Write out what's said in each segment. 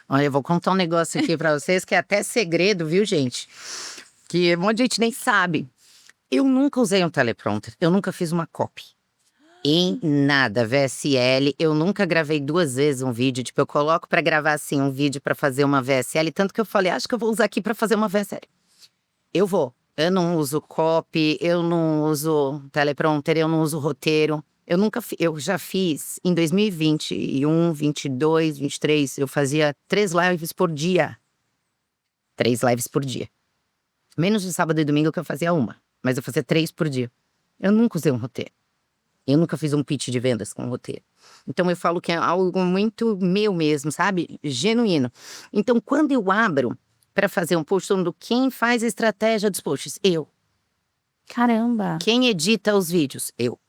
Olha, eu vou contar um negócio aqui pra vocês que é até segredo, viu, gente? Que um monte de gente nem sabe. Eu nunca usei um teleprompter, eu nunca fiz uma copy. Em nada, VSL, eu nunca gravei 2 vezes um vídeo. Tipo, eu coloco pra gravar assim um vídeo pra fazer uma VSL, tanto que eu falei, acho que eu vou usar aqui pra fazer uma VSL. Eu vou. Eu não uso copy, eu não uso teleprompter, eu não uso roteiro. Eu já fiz em 2021, 22, 23, eu fazia 3 lives por dia. 3 lives por dia. Menos de sábado e domingo que eu fazia uma, mas eu fazia 3 por dia. Eu nunca usei um roteiro. Eu nunca fiz um pitch de vendas com roteiro. Então eu falo que é algo muito meu mesmo, sabe? Genuíno. Então quando eu abro para fazer um post, todo mundo, quem faz a estratégia dos posts? Eu. Caramba. Quem edita os vídeos? Eu.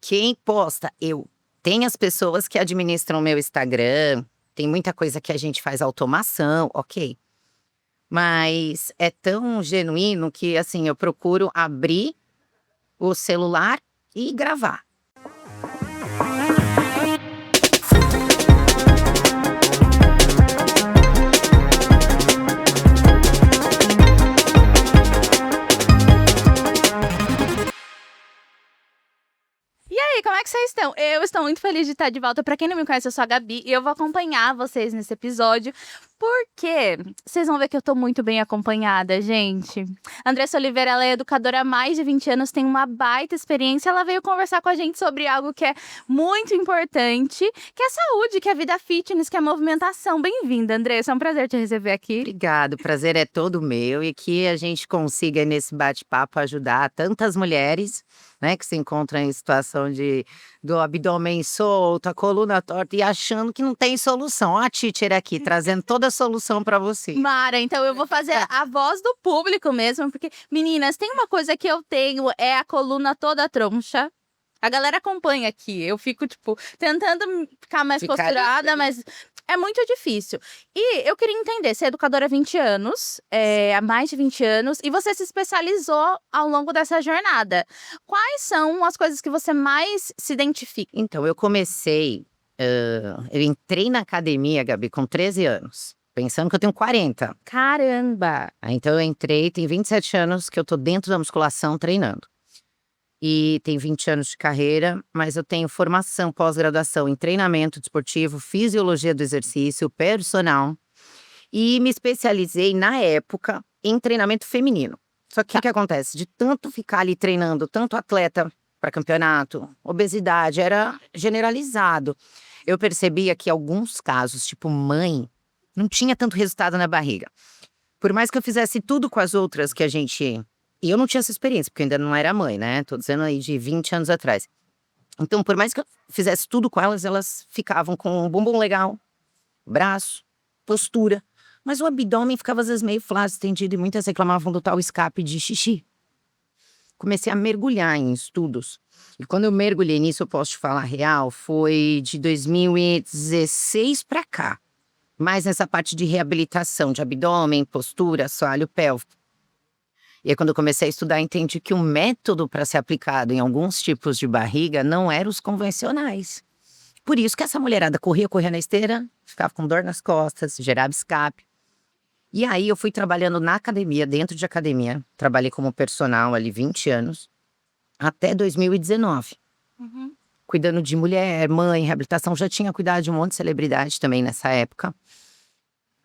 Quem posta? Eu. Tem as pessoas que administram o meu Instagram, tem muita coisa que a gente faz automação, ok. Mas é tão genuíno que, assim, eu procuro abrir o celular e gravar. E aí, como é que vocês estão? Eu estou muito feliz de estar de volta. Pra quem não me conhece, eu sou a Gabi e eu vou acompanhar vocês nesse episódio, porque vocês vão ver que eu tô muito bem acompanhada, gente. Andressa Oliveira, ela é educadora há mais de 20 anos, tem uma baita experiência. Ela veio conversar com a gente sobre algo que é muito importante, que é saúde, que é vida fitness, que é movimentação. Bem-vinda, Andressa, é um prazer te receber aqui. Obrigada, o prazer é todo meu e que a gente consiga nesse bate-papo ajudar tantas mulheres, né, que se encontram em situação do abdômen solto, a coluna torta e achando que não tem solução. Ó, a teacher aqui trazendo toda a solução para você. Mara, então eu vou fazer a voz do público mesmo, porque, meninas, tem uma coisa que eu tenho, é a coluna toda troncha. A galera acompanha aqui, eu fico, tipo, tentando ficar mais posturada, mas é muito difícil. E eu queria entender, você é educadora há 20 anos, há mais de 20 anos, e você se especializou ao longo dessa jornada. Quais são as coisas que você mais se identifica? Então, eu entrei na academia, Gabi, com 13 anos, pensando que eu tenho 40. Caramba! Então eu entrei, tem 27 anos que eu tô dentro da musculação treinando. E tem 20 anos de carreira, mas eu tenho formação, pós-graduação em treinamento desportivo, fisiologia do exercício, personal. E me especializei, na época, em treinamento feminino. Só que o que acontece? De tanto ficar ali treinando, tanto atleta para campeonato, obesidade, era generalizado. Eu percebia que alguns casos, tipo mãe, não tinha tanto resultado na barriga. Por mais que eu fizesse tudo com as outras que a gente... E eu não tinha essa experiência, porque eu ainda não era mãe, né? Tô dizendo aí de 20 anos atrás. Então, por mais que eu fizesse tudo com elas, elas ficavam com um bumbum legal, braço, postura. Mas o abdômen ficava às vezes meio flácido, estendido, e muitas reclamavam do tal escape de xixi. Comecei a mergulhar em estudos. E quando eu mergulhei nisso, eu posso te falar real, foi de 2016 pra cá. Mais nessa parte de reabilitação de abdômen, postura, assoalho pélvico. E aí, quando eu comecei a estudar, entendi que o método para ser aplicado em alguns tipos de barriga não eram os convencionais. Por isso que essa mulherada corria na esteira, ficava com dor nas costas, gerava escape. E aí eu fui trabalhando na academia, dentro de academia. Trabalhei como personal ali 20 anos, até 2019. Cuidando de mulher, mãe, reabilitação. Já tinha cuidado de um monte de celebridade também nessa época.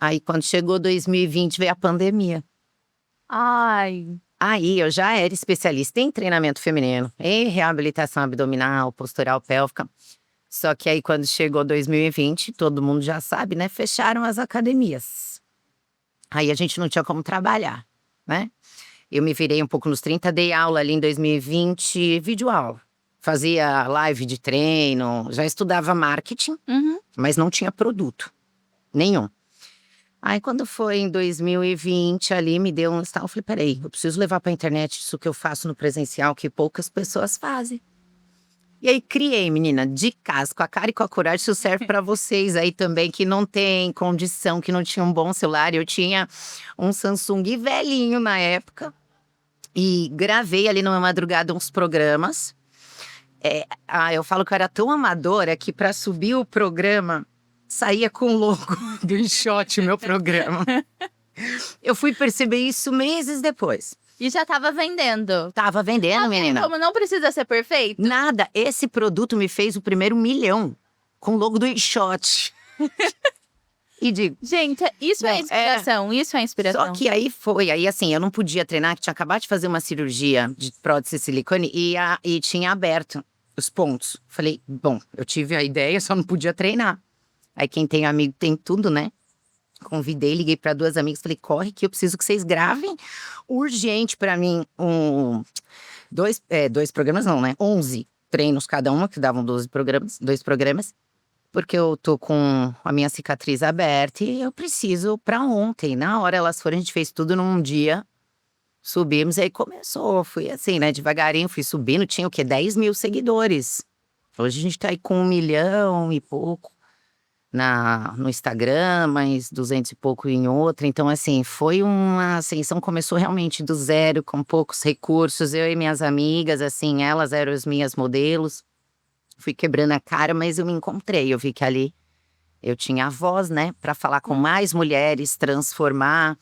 Aí quando chegou 2020 veio a pandemia. Ai... Aí eu já era especialista em treinamento feminino, em reabilitação abdominal, postural pélvica. Só que aí quando chegou 2020, todo mundo já sabe, né? Fecharam as academias. Aí a gente não tinha como trabalhar, né? Eu me virei um pouco nos 30, dei aula ali em 2020, videoaula. Fazia live de treino, já estudava marketing, mas não tinha produto nenhum. Aí quando foi em 2020 ali, me deu um estalo, eu falei, peraí, eu preciso levar pra internet isso que eu faço no presencial, que poucas pessoas fazem. E aí criei, menina, de casa, com a cara e com a coragem, isso serve pra vocês aí também, que não tem condição, que não tinha um bom celular. Eu tinha um Samsung velhinho na época, e gravei ali numa madrugada uns programas. Eu falo que eu era tão amadora que pra subir o programa, saía com o logo do InShot, o meu programa. Eu fui perceber isso meses depois. E já tava vendendo. Tava vendendo, menina. Como não precisa ser perfeito? Nada, esse produto me fez o primeiro 1 milhão com o logo do InShot. E digo, gente, isso é inspiração, isso é inspiração. Só que aí assim, eu não podia treinar, que tinha acabado de fazer uma cirurgia de prótese de silicone e tinha aberto os pontos. Falei, bom, eu tive a ideia, só não podia treinar. Aí quem tem amigo tem tudo, né? Convidei, liguei para 2 amigas, falei, corre que eu preciso que vocês gravem urgente para mim dois programas não, né? 11 treinos cada uma, que davam 2 programas. Porque eu tô com a minha cicatriz aberta e eu preciso pra ontem. Na hora elas foram, a gente fez tudo num dia. Subimos, aí começou. Fui assim, né, devagarinho, fui subindo. Tinha o quê? 10 mil seguidores. Hoje a gente tá aí com 1 milhão e pouco no Instagram, mais 200 e pouco em outra. Então, assim, foi uma ascensão. Começou realmente do zero, com poucos recursos. Eu e minhas amigas, assim, elas eram as minhas modelos. Fui quebrando a cara, mas eu me encontrei. Eu vi que ali eu tinha a voz, né? Pra falar com mais mulheres, transformar.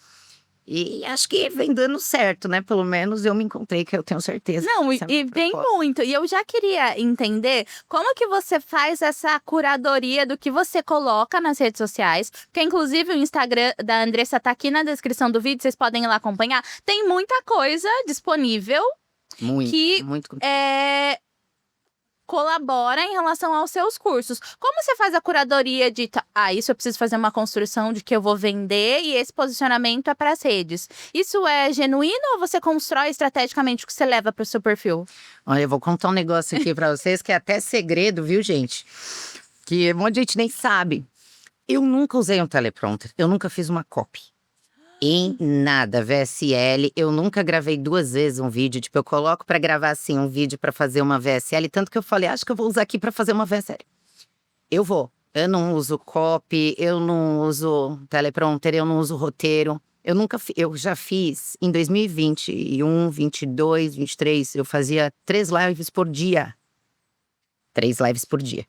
E acho que vem dando certo, né? Pelo menos eu me encontrei, que eu tenho certeza. Não, e vem muito. E eu já queria entender como que você faz essa curadoria do que você coloca nas redes sociais. Porque, inclusive, o Instagram da Andressa tá aqui na descrição do vídeo, vocês podem ir lá acompanhar. Tem muita coisa disponível. Muito. Colabora em relação aos seus cursos. Como você faz a curadoria de isso eu preciso fazer uma construção de que eu vou vender e esse posicionamento é para as redes? Isso é genuíno ou você constrói estrategicamente o que você leva para o seu perfil? Olha, eu vou contar um negócio aqui para vocês que é até segredo, viu, gente? Que um monte de gente nem sabe. Eu nunca usei um teleprompter, eu nunca fiz uma copy. Em nada, VSL, eu nunca gravei 2 vezes um vídeo, tipo, eu coloco pra gravar assim um vídeo pra fazer uma VSL, tanto que eu falei, acho que eu vou usar aqui pra fazer uma VSL. Eu não uso copy, eu não uso teleprompter, eu não uso roteiro, eu já fiz em 2021, 22, 23, eu fazia 3 lives por dia. 3 lives por dia.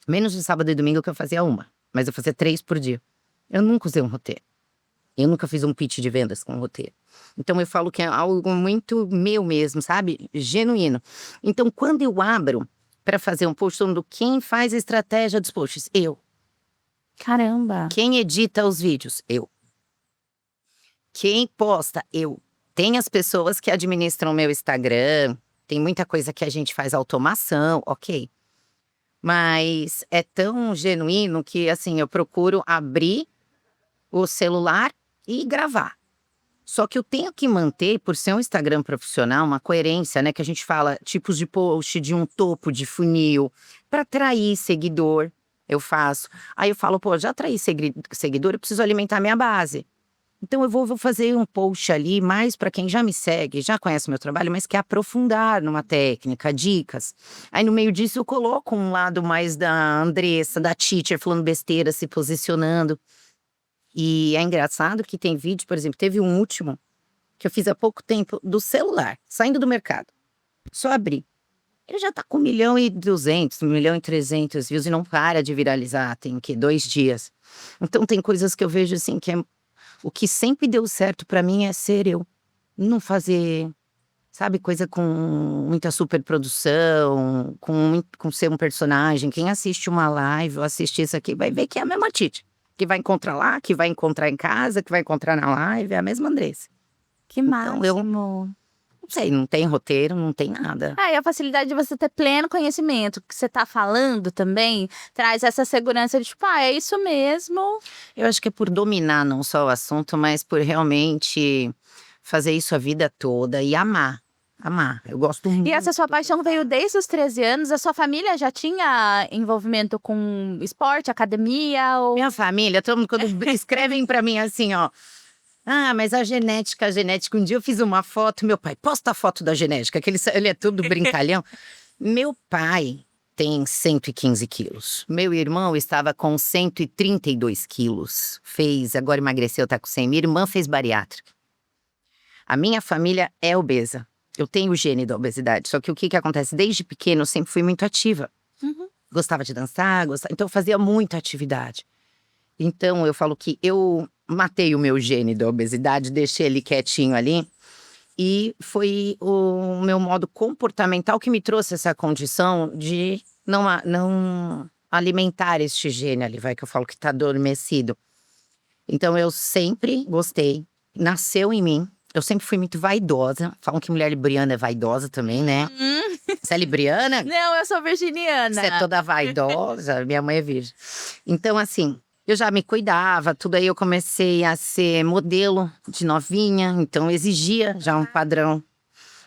Menos de sábado e domingo que eu fazia uma, mas eu fazia 3 por dia. Eu nunca usei um roteiro. Eu nunca fiz um pitch de vendas com roteiro. Então eu falo que é algo muito meu mesmo, sabe? Genuíno. Então quando eu abro para fazer um post, todo mundo, quem faz a estratégia dos posts? Eu. Caramba! Quem edita os vídeos? Eu. Quem posta? Eu. Tem as pessoas que administram o meu Instagram, tem muita coisa que a gente faz automação, ok. Mas é tão genuíno que, assim, eu procuro abrir o celular e gravar. Só que eu tenho que manter, por ser um Instagram profissional, uma coerência, né? Que a gente fala tipos de post, de um topo de funil, para atrair seguidor, eu faço. Aí eu falo, pô, já atraí seguidor, eu preciso alimentar minha base. Então eu vou fazer um post ali, mais para quem já me segue, já conhece o meu trabalho, mas quer aprofundar numa técnica, dicas. Aí no meio disso eu coloco um lado mais da Andressa, da teacher, falando besteira, se posicionando. E é engraçado que tem vídeo, por exemplo, teve um último que eu fiz há pouco tempo do celular, saindo do mercado. Só abri. Ele já tá com 1.200.000, 1.300.000 views e não para de viralizar, tem o quê? 2 dias. Então tem coisas que eu vejo assim que o que sempre deu certo pra mim é ser eu. Não fazer, sabe, coisa com muita superprodução, com ser um personagem. Quem assiste uma live ou assiste isso aqui vai ver que é a mesma Titi. Que vai encontrar lá, que vai encontrar em casa, que vai encontrar na live, é a mesma Andressa. Que máximo! Eu não sei, não tem roteiro, não tem nada. E a facilidade de você ter pleno conhecimento, o que você tá falando também, traz essa segurança de tipo, é isso mesmo. Eu acho que é por dominar não só o assunto, mas por realmente fazer isso a vida toda e amar. Amar, eu gosto muito. E essa sua paixão veio desde os 13 anos? A sua família já tinha envolvimento com esporte, academia? Ou... Minha família, todo mundo quando escrevem pra mim assim, ó. Ah, mas a genética. Um dia eu fiz uma foto, meu pai, posta a foto da genética, que ele é tudo brincalhão. Meu pai tem 115 quilos. Meu irmão estava com 132 quilos. Agora emagreceu, tá com 100. Minha irmã fez bariátrica. A minha família é obesa. Eu tenho o gene da obesidade, só que o que acontece? Desde pequeno eu sempre fui muito ativa. gostava de dançar, então eu fazia muita atividade. Então eu falo que eu matei o meu gene da obesidade, deixei ele quietinho ali. E foi o meu modo comportamental que me trouxe essa condição de não alimentar este gene ali, que eu falo que tá adormecido. Então eu sempre gostei, nasceu em mim. Eu sempre fui muito vaidosa. Falam que mulher libriana é vaidosa também, né? Você é libriana? Não, eu sou virginiana. Você é toda vaidosa, minha mãe é virgem. Então, assim, eu já me cuidava, tudo aí eu comecei a ser modelo de novinha, então exigia já um padrão.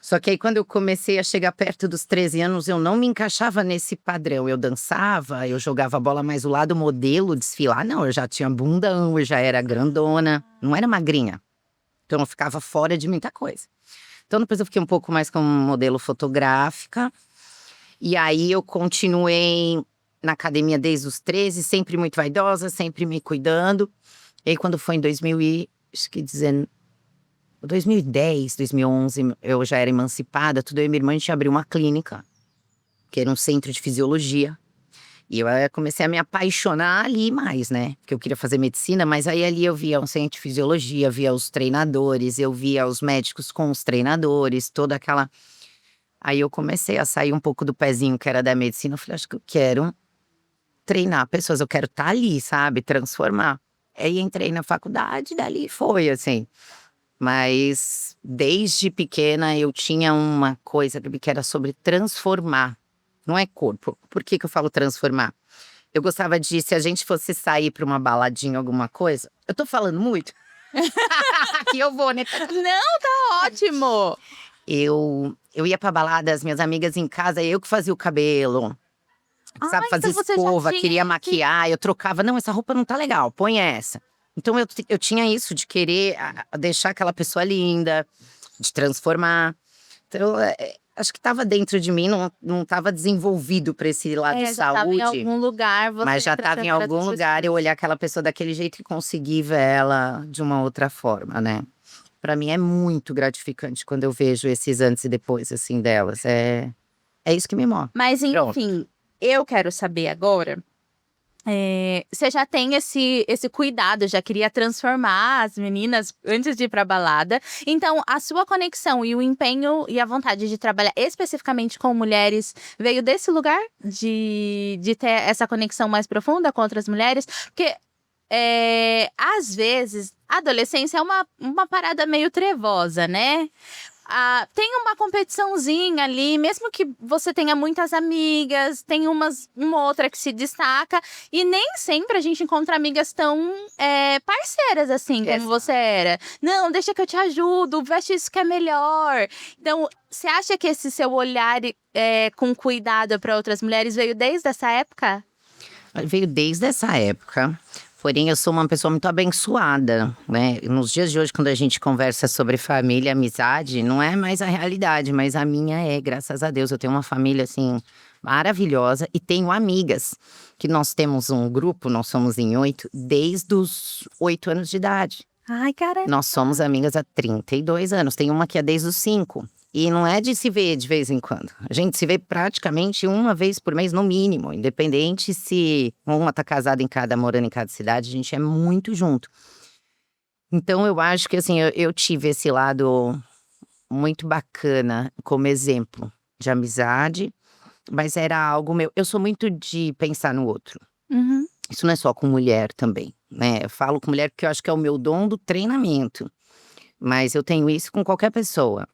Só que aí quando eu comecei a chegar perto dos 13 anos, eu não me encaixava nesse padrão. Eu dançava, eu jogava bola, mas o lado modelo, desfilar, não, eu já tinha bundão, eu já era grandona, não era magrinha. Então eu ficava fora de muita coisa. Então depois eu fiquei um pouco mais como modelo fotográfica. E aí eu continuei na academia desde os 13, sempre muito vaidosa, sempre me cuidando. E aí quando foi em 2010, 2011, eu já era emancipada, tudo. Eu e minha irmã, a gente abriu uma clínica, que era um centro de fisiologia. E eu comecei a me apaixonar ali mais, né? Porque eu queria fazer medicina, mas aí ali eu via um centro de fisiologia, via os treinadores, eu via os médicos com os treinadores, toda aquela… Aí eu comecei a sair um pouco do pezinho que era da medicina. Eu falei, acho que eu quero treinar pessoas, eu quero estar ali, sabe? Transformar. Aí entrei na faculdade, dali foi, assim. Mas desde pequena eu tinha uma coisa que era sobre transformar. Não é corpo. Por que eu falo transformar? Eu gostava de, se a gente fosse sair pra uma baladinha, alguma coisa… Eu tô falando muito? Aqui eu vou, né? Não, tá ótimo! Eu ia pra balada, as minhas amigas em casa, eu que fazia o cabelo. Sabe, fazer então você já escova, tinha queria maquiar, eu trocava. Não, essa roupa não tá legal, põe essa. Então eu tinha isso de querer deixar aquela pessoa linda, de transformar. Então, acho que tava dentro de mim, não tava desenvolvido pra esse lado de já tava em saúde. algum lugar, você Mas já tava em algum lugar, eu olhar aquela pessoa daquele jeito e conseguir ver ela de uma outra forma, né? Pra mim é muito gratificante quando eu vejo esses antes e depois, assim, delas. É isso que me move. Mas enfim, eu quero saber agora… você já tem esse cuidado, já queria transformar as meninas antes de ir pra balada. Então, a sua conexão e o empenho e a vontade de trabalhar especificamente com mulheres veio desse lugar? De ter essa conexão mais profunda com outras mulheres? Porque, às vezes, a adolescência é uma parada meio trevosa, né? Tem uma competiçãozinha ali, mesmo que você tenha muitas amigas, tem uma outra que se destaca, e nem sempre a gente encontra amigas tão parceiras assim, como você era. Não, deixa que eu te ajudo, veste isso que é melhor. Então, você acha que esse seu olhar com cuidado para outras mulheres veio desde essa época? Veio desde essa época. Porém, eu sou uma pessoa muito abençoada, né? Nos dias de hoje, quando a gente conversa sobre família, amizade, não é mais a realidade, mas a minha é, graças a Deus. Eu tenho uma família, assim, maravilhosa e tenho amigas, que nós temos um grupo, nós somos em 8, desde os 8 anos de idade. Ai, caramba! Nós somos amigas há 32 anos, tem uma que é desde os 5. E não é de se ver de vez em quando. A gente se vê praticamente uma vez por mês, no mínimo. Independente se uma tá casada morando em cada cidade, a gente é muito junto. Então, eu acho que, assim, eu tive esse lado muito bacana como exemplo de amizade. Mas era algo meu… Eu sou muito de pensar no outro. Uhum. Isso não é só com mulher também, né? Eu falo com mulher porque eu acho que é o meu dom do treinamento. Mas eu tenho isso com qualquer pessoa.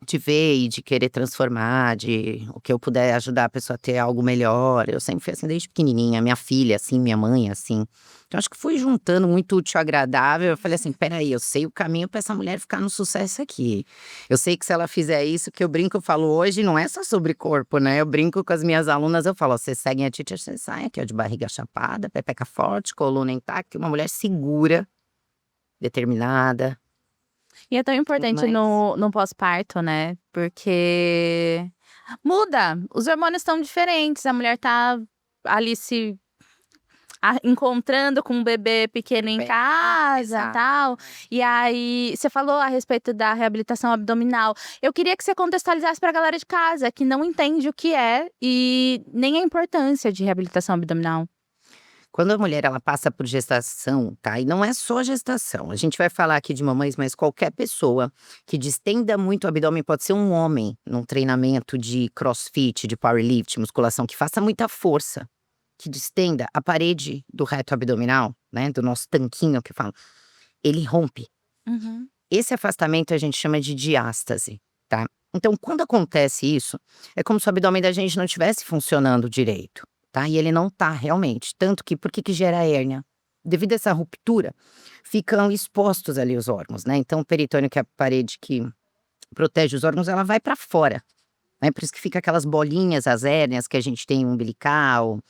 De ver e de querer transformar, de o que eu puder ajudar a pessoa a ter algo melhor. Eu sempre fui assim desde pequenininha, minha filha assim, minha mãe assim. Então acho que fui juntando muito útil ao agradável. Eu falei assim, peraí, eu sei o caminho pra essa mulher ficar no sucesso aqui. Eu sei que se ela fizer isso, que eu brinco, eu falo hoje, não é só sobre corpo, né? Eu brinco com as minhas alunas, eu falo, ó, vocês seguem a teacher, vocês saem aqui, ó, de barriga chapada, pepeca forte, coluna intacta, uma mulher segura, determinada. E é tão importante no pós-parto, né? Porque muda, os hormônios estão diferentes, a mulher tá ali encontrando com um bebê pequeno em casa e tal. E aí, você falou a respeito da reabilitação abdominal. Eu queria que você contextualizasse pra galera de casa, que não entende o que é e nem a importância de reabilitação abdominal. Quando a mulher ela passa por gestação, tá? E não é só gestação. A gente vai falar aqui de mamães, mas qualquer pessoa que distenda muito o abdômen, pode ser um homem num treinamento de crossfit, de powerlifting, musculação, que faça muita força, que distenda a parede do reto abdominal, né? Do nosso tanquinho que fala, ele rompe. Uhum. Esse afastamento a gente chama de diástase, tá? Então, quando acontece isso, é como se o abdômen da gente não estivesse funcionando direito, tá? E ele não tá realmente. Tanto que, por que gera hérnia? Devido a essa ruptura, ficam expostos ali os órgãos, né? Então, o peritônio, que é a parede que protege os órgãos, ela vai para fora, né? Por isso que fica aquelas bolinhas, as hérnias que a gente tem umbilical,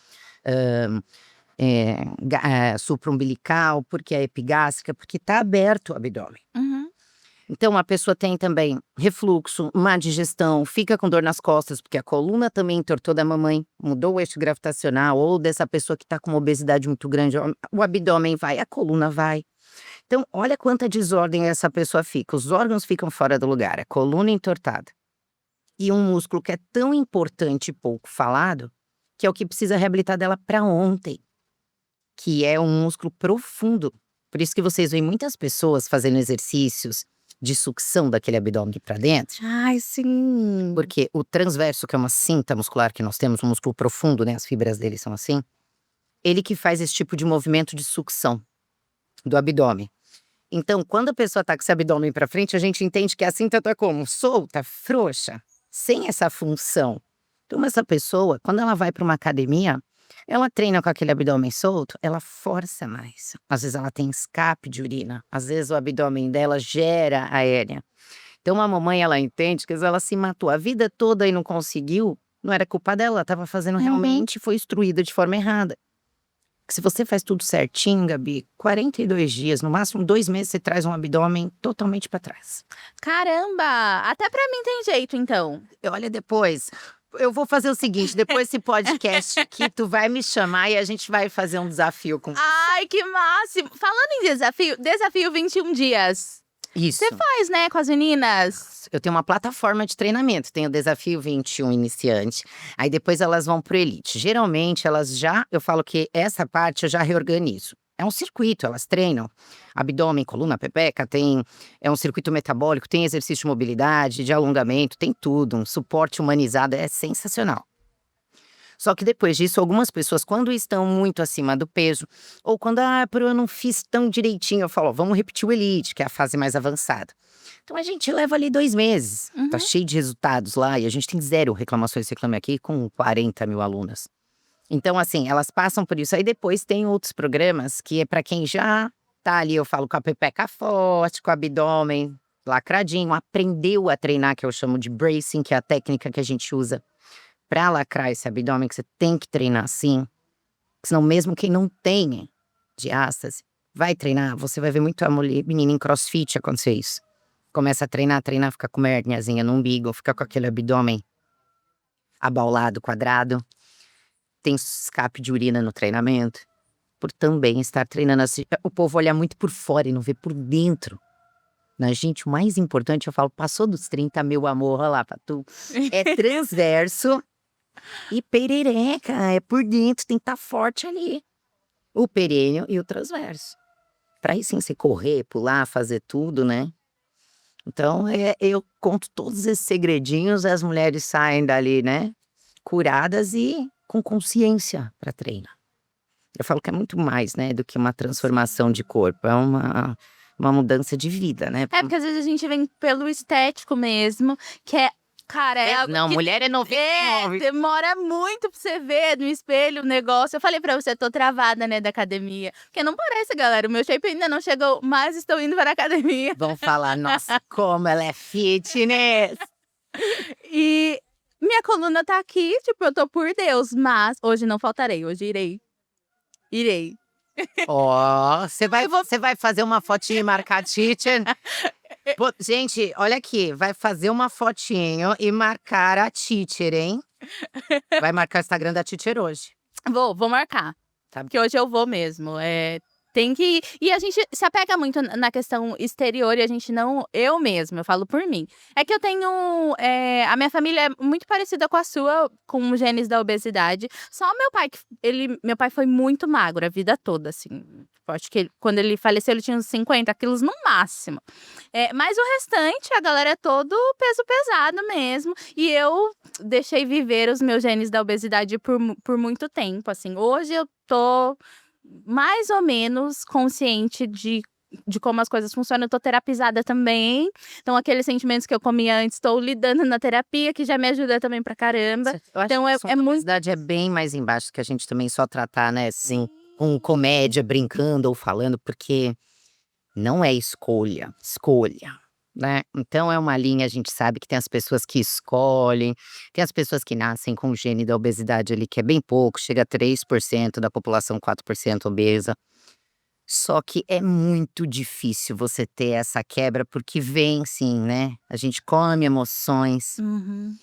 supraumbilical, porque é epigástrica, porque tá aberto o abdômen. Uhum. Então, a pessoa tem também refluxo, má digestão, fica com dor nas costas, porque a coluna também entortou da mamãe, mudou o eixo gravitacional, ou dessa pessoa que tá com uma obesidade muito grande, o abdômen vai, a coluna vai. Então, olha quanta desordem essa pessoa fica. Os órgãos ficam fora do lugar, a coluna entortada. E um músculo que é tão importante e pouco falado, que é o que precisa reabilitar dela para ontem, que é um músculo profundo. Por isso que vocês veem muitas pessoas fazendo exercícios de sucção daquele abdômen para dentro. Ai, sim. Porque o transverso, que é uma cinta muscular que nós temos, um músculo profundo, né? As fibras dele são assim. Ele que faz esse tipo de movimento de sucção do abdômen. Então, quando a pessoa tá com esse abdômen para frente, a gente entende que a cinta tá como? Solta, frouxa, sem essa função. Então, essa pessoa, quando ela vai para uma academia, ela treina com aquele abdômen solto, ela força mais. Às vezes ela tem escape de urina, às vezes o abdômen dela gera a hérnia. Então a mamãe, ela entende que ela se matou a vida toda e não conseguiu, não era culpa dela, ela estava fazendo realmente, foi instruída de forma errada. Porque se você faz tudo certinho, Gabi, 42 dias, no máximo 2 meses, você traz um abdômen totalmente para trás. Caramba! Até pra mim tem jeito, então. Olha, depois, eu vou fazer o seguinte, depois desse podcast aqui, tu vai me chamar e a gente vai fazer um desafio com... Ai, que máximo! Falando em desafio 21 dias. Isso. Você faz, né, com as meninas? Eu tenho uma plataforma de treinamento, tem o Desafio 21 Iniciante, aí depois elas vão pro Elite. Geralmente eu falo que essa parte eu já reorganizo. É um circuito, elas treinam abdômen, coluna, pepeca, é um circuito metabólico, tem exercício de mobilidade, de alongamento, tem tudo, um suporte humanizado, é sensacional. Só que depois disso, algumas pessoas, quando estão muito acima do peso, ou quando, eu não fiz tão direitinho, eu falo, ó, vamos repetir o Elite, que é a fase mais avançada. Então a gente leva ali 2 meses, tá cheio de resultados lá, e a gente tem 0 reclamações, Reclame Aqui, com 40 mil alunas. Então assim, elas passam por isso. Aí depois tem outros programas, que é pra quem já tá ali, eu falo, com a pepeca forte, com o abdômen lacradinho, aprendeu a treinar, que eu chamo de bracing, que é a técnica que a gente usa pra lacrar esse abdômen, que você tem que treinar assim. Senão mesmo quem não tem diástase, vai treinar, você vai ver muito a mulher, menina em crossfit acontecer isso. Começa a treinar, fica com uma herniazinha no umbigo, fica com aquele abdômen abaulado, quadrado. Tem escape de urina no treinamento. Por também estar treinando assim. O povo olha muito por fora e não vê por dentro. Na gente, o mais importante, eu falo, passou dos 30, meu amor, olha lá pra tu. É transverso e perereca, é por dentro, tem que estar forte ali. O perênio e o transverso. Pra aí sim você correr, pular, fazer tudo, né? Então, eu conto todos esses segredinhos, as mulheres saem dali, né? Curadas e com consciência para treinar. Eu falo que é muito mais, né, do que uma transformação de corpo, é uma mudança de vida, né? É, porque às vezes a gente vem pelo estético mesmo, que é, cara, é algo Não, que mulher é 99. demora muito pra você ver no espelho o negócio. Eu falei pra você, tô travada, né, da academia. Porque não parece, galera, o meu shape ainda não chegou, mas estou indo para a academia. Vão falar, nossa, como ela é fitness! E minha coluna tá aqui, tipo, eu tô por Deus, mas hoje não faltarei, hoje irei. Irei. Ó, você vai fazer uma fotinha e marcar a teacher? Pô, gente, olha aqui, vai fazer uma fotinho e marcar a teacher, hein? Vai marcar o Instagram da teacher hoje. Vou marcar. Sabe? Que hoje eu vou mesmo. Tem que ir. E a gente se apega muito na questão exterior e a gente não. Eu mesma, eu falo por mim. É que eu tenho. A minha família é muito parecida com a sua, com os genes da obesidade. Só meu pai, meu pai foi muito magro a vida toda, assim. Eu acho que quando ele faleceu, ele tinha uns 50 quilos no máximo. Mas o restante, a galera é todo peso pesado mesmo. E eu deixei viver os meus genes da obesidade por muito tempo, assim. Hoje eu tô mais ou menos consciente de como as coisas funcionam. Eu tô terapizada também. Então, aqueles sentimentos que eu comia antes, estou lidando na terapia, que já me ajuda também pra caramba. Eu acho Então, que é a muito. obesidade é bem mais embaixo que a gente também só tratar, né, assim, com comédia, brincando ou falando, porque não é escolha, né? Então é uma linha, a gente sabe que tem as pessoas que escolhem, tem as pessoas que nascem com o gene da obesidade ali, que é bem pouco, chega a 3% da população, 4% obesa. Só que é muito difícil você ter essa quebra, porque vem sim, né? A gente come emoções, Uhum.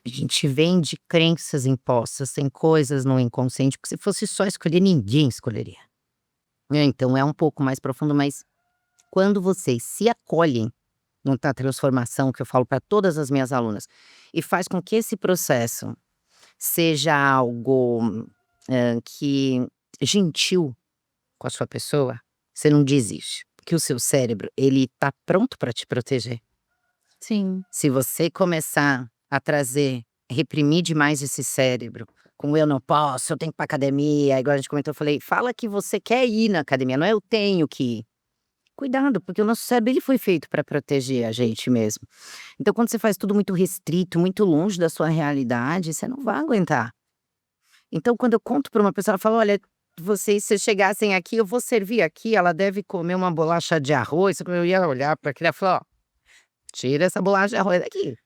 a gente vem de crenças impostas, tem coisas no inconsciente, porque se fosse só escolher, ninguém escolheria. Então é um pouco mais profundo, mas quando vocês se acolhem na transformação, que eu falo para todas as minhas alunas, e faz com que esse processo seja algo que gentil com a sua pessoa, você não desiste, porque o seu cérebro, ele tá pronto para te proteger. Sim. Se você começar a reprimir demais esse cérebro, com eu não posso, eu tenho que ir pra academia, igual a gente comentou, eu falei, fala que você quer ir na academia, não é eu tenho que ir. Cuidado, porque o nosso cérebro ele foi feito para proteger a gente mesmo. Então, quando você faz tudo muito restrito, muito longe da sua realidade, você não vai aguentar. Então, quando eu conto para uma pessoa, ela fala: olha, se chegassem aqui, eu vou servir aqui, ela deve comer uma bolacha de arroz. Eu ia olhar para aquilo e falar: ó, tira essa bolacha de arroz daqui.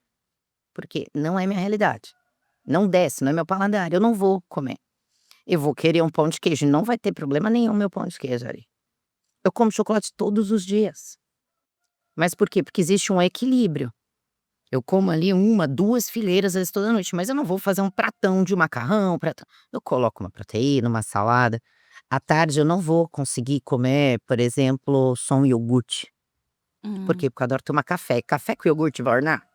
Porque não é minha realidade. Não desce, não é meu paladar, eu não vou comer. Eu vou querer um pão de queijo, não vai ter problema nenhum meu pão de queijo ali. Eu como chocolate todos os dias. Mas por quê? Porque existe um equilíbrio. Eu como ali 1, 2 fileiras, às vezes, toda noite, mas eu não vou fazer um pratão de macarrão, eu coloco uma proteína, uma salada. À tarde eu não vou conseguir comer, por exemplo, só um iogurte. Por quê? Porque eu adoro tomar café. Café com iogurte vai ornar?